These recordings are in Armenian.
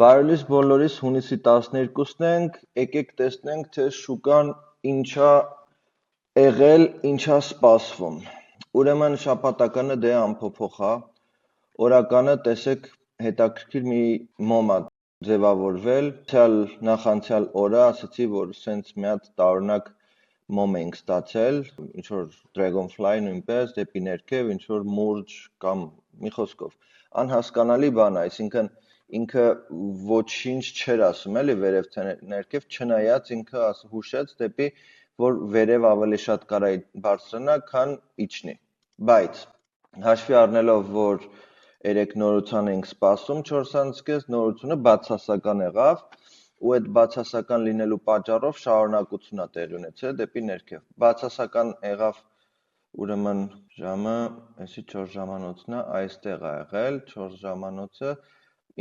Բարելիս բոլորիս հունիսի 12-ն ենք, եկեք տեսնենք, թե շուկան ինչա եղել, ինչա սպասվում։ Ուրեմն շաբաթականը դե անփոփոխ է, օրականը տեսեք հետաքրքիր մի մոմ է ձևավորվել, նախանցյալ օրը ասացի, որ սենց մի հատ տարօրինակ մոմ ենք ստացել, ինչ որ Dragonfly նույնպես դեպի ներքև, ինչ որ մուրճ կամ մի խոսքով անհասկանալի բան է, այսինքն ինքը ոչինչ չէր ասում էլի վերև թե ներքև, չնայած ինքը հուշեց դեպի, որ վերև ավելի շատ կարա բարձրանա, քան իջնի։ Բայց հաշվի առնելով, որ երեք նորության ենք սպասում 4:30, նորությունը բացասական եղավ, ու այդ բացասական լինելու պատճառով շարունակություն է տեղի ունեցել դեպի ներքև։ Բացասական եղավ ուրեմն ժամը, այսի 4 ժամանոցն է, այստեղ է եղել 4 ժամանոցը,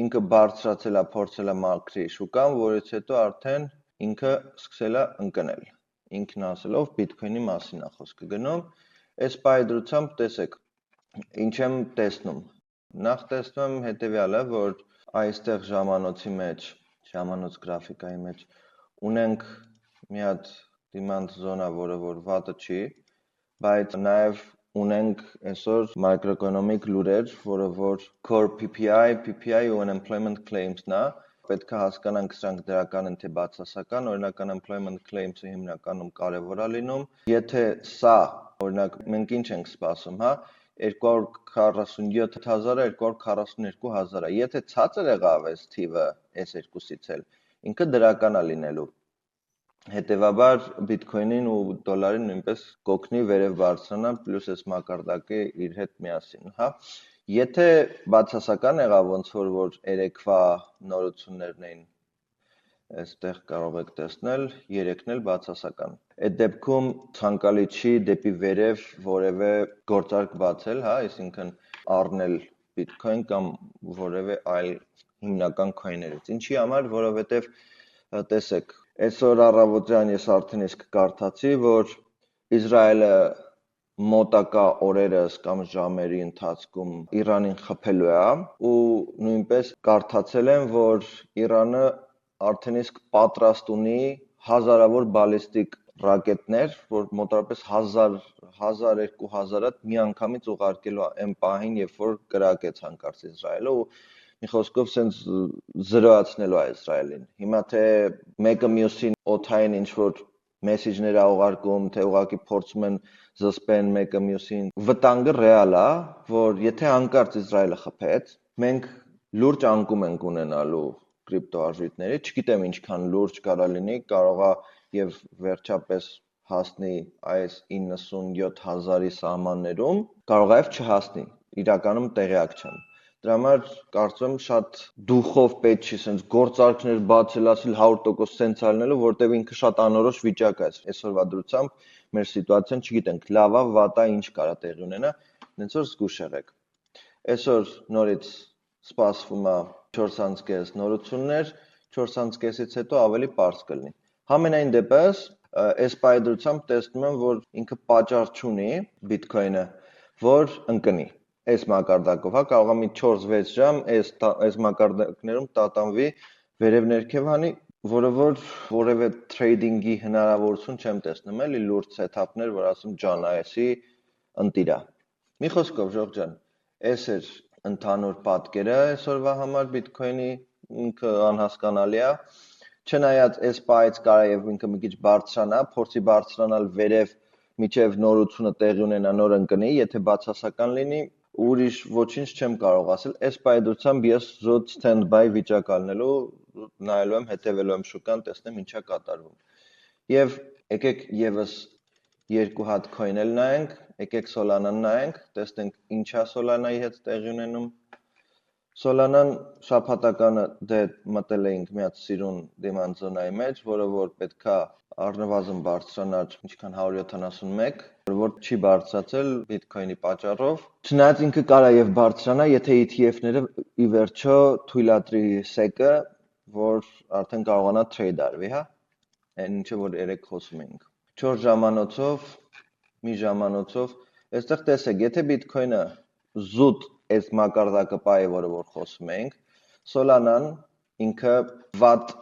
ինքը բարձրացել է, փորձել է մաքրի շուկան, որից հետո արդեն ինքը սկսել է ընկնել։ Ինքն ասելով Bitcoin-ի մասին է խոսքը գնում։ Այս պայդրությամբ տեսեք, ինչ եմ տեսնում։ Նախ տեսնում եմ հետևյալը, որ այստեղ ժամանոցի մեջ, ժամանոց գրաֆիկայի մեջ ունենք մի հատ դիմանց զոնա, որը որ վատը չի, բայց նաև ունենք այսօր macroeconomic լուրեր, որը որ core PPI ու unemployment claims-ն է, պետք է հասկանանք սրանք դրական են թե բացասական, օրինակ unemployment claims-ը հիմնականում կարևոր է լինում, եթե սա, օրինակ մենք ինչ ենք սպասում, հա, 247,000-ը 242,000-ը, եթե ցածր եղավ այս թիվը այս երկուսից էլ, ինքը դրական է լինելու։ Հետևաբար Bitcoin-ին ու դոլարին նույնպես կօգնի վերև բարձրանա, պլյուս այս մակարդակը իր հետ միասին, հա։ Եթե բացասական եղավ ոնց որ երեկվա նորություններն էին, այստեղ կարող եք տեսնել, երեքն էլ բացասական։ Այդ դեպքում ցանկալի չի դեպի վերև որևէ գործարք բացել, հա, այսինքն առնել Bitcoin կամ որևէ այլ հիմնական coin-երից։ Ինչի համար, որովհետև տեսեք, այսօր առավոտյան ես արդեն իսկ կարդացի, որ Իսրայելը մոտակա օրերս կամ ժամերի ընթացքում Իրանին խփելու է ու նույնպես կարդացել եմ, որ Իրանը արդեն իսկ պատրաստ ունի հազարավոր բալիստիկ ռակետներ, որ մոտավորապես 1000-2000-ը միանգամից ուղարկելու է այն պահին, երբ որ կրակեց հանկարծ Իսրայելը ու մի խոսքով սենց զրոացնելու է Իսրայելին։ Հիմա թե մեկը մյուսին օթային ինչ-որ մեսիջներ է ուղարկում, թե ուղղակի փորձում են զսպեն մեկը մյուսին, վտանգը ռեալ է, որ եթե հանկարծ Իսրայելը խփեց, մենք լուրջ անկում ենք ունենալու կրիպտոարժույթների, չգիտեմ ինչքան լուրջ կարա լինի, կարող է եւ վերջապես հասնի այս 97,000-ի սահմաններում, կարող է եւ չհասնի, իրականում տեղյակ չեմ։ Դրա համար կարծում եմ շատ դուխով պետք չի սենց գործարքներ բացել, ասել 100% սենց ալնելու, որտեվ ինքը շատ անորոշ վիճակ է այսօրվա դրությամբ մեր սիտուացիան չգիտենք, լավ է, վատ է, ինչ կարա տեղի ունենա, հենց որ զգուշ եղեք։ Այսօր նորից սպասվում է 4:30 նորություններ, 4:30-ից հետո ավելի պարզ կլինի։ Համենայն դեպս, այս պայդրությամբ տեսնում եմ, որ ինքը պատճառ չունի Bitcoin-ը, որ ընկնի։ Այս մակարդակով, հա, կարող է մի 4-6 ժամ այս մակարդակներում տատանվի վերև ներքև հանի, որը որ որևէ թրեյդինգի հնարավորություն չեմ տեսնում, էլի լուրջ սեթափներ, որ ասում ջան, այսի ընտիրա։ Մի խոսքով, Ժողովուրդ ջան, այս էր ընդհանուր պատկերը այսօրվա համար Bitcoin-ի, ինքը անհասկանալի է։ Չնայած այս պահից կարա եւ ինքը մի քիչ բարձրանա, փորձի բարձրանալ վերև միջև նորությունը տեղի ունենա, նոր ընկնի, եթե բացասական լինի, ուրիշ ոչինչ չեմ կարող ասել, այս պայդրությամբ ես զոտ stand-by վիճակ ալնելու, նայելու եմ, հետևելու եմ շուկան, տեսնեմ ինչա կատարվում։ Եվ եկեք եւս երկու հատ coin էլ նայենք, եկեք Solana-ն նայենք, տեսնենք ինչա Solana-ի հետ տեղի ունենում։ Solana-ն շաբաթականը դե մտել էինք մի հատ սիրուն դիմանց զոնայի մեջ, որը որ պետքա առնվազն բարձրանար ինչքան 171, որ չի բարձրացել Bitcoin-ի պատճառով։ Չնայած ինքը կարա եւ բարձրանա, եթե ETF-ները ի վերջո թույլատրի SEC-ը, որ արդեն կարողանա trade արվի, հա։ Այն ինչը որ երեք խոսում էինք։ 4 ժամանոցով, մի ժամանոցով, այստեղ տեսեք, եթե Bitcoin-ը զուտ այս մակարդակը պահի, որը որ խոսում էինք, Solana-ն ինքը վատ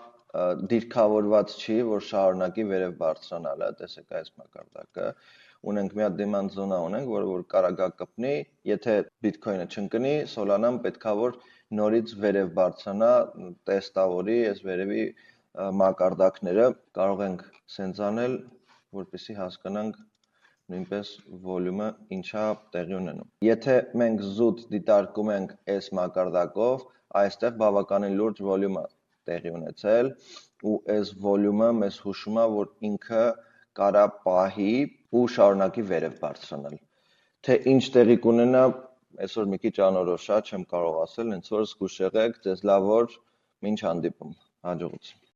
դիրքավորված չի, որ շարունակի վերև բարձրանալը, տեսեք այս մակարդակը, ունենք մի հատ demand zone ունենք, որ կարա գա կպնի, եթե Bitcoin-ը չընկնի, Solana-ն պետքա որ նորից վերև բարձրանա, տեստավորի այս վերևի մակարդակները, կարող ենք սենց անել, որպեսզի հասկանանք նույնպես վոլյումը ինչա տեղի ունենում։ Եթե մենք զուտ դիտարկում ենք այս մակարդակով, այստեղ բավականին լուրջ վոլյում է տեղի ունեցել ու այս վոլյումը մեզ հուշում է, որ ինքը կարա պահի ու շարունակի վերև բարձրանալ։ Թե ինչ տեղի կունենա, այսօր մի քիչ անորոշ է, չեմ կարող ասել, հենց որ զգուշ եղեք, ձեզ լավ օր, մինչ հանդիպում, հաջողություն։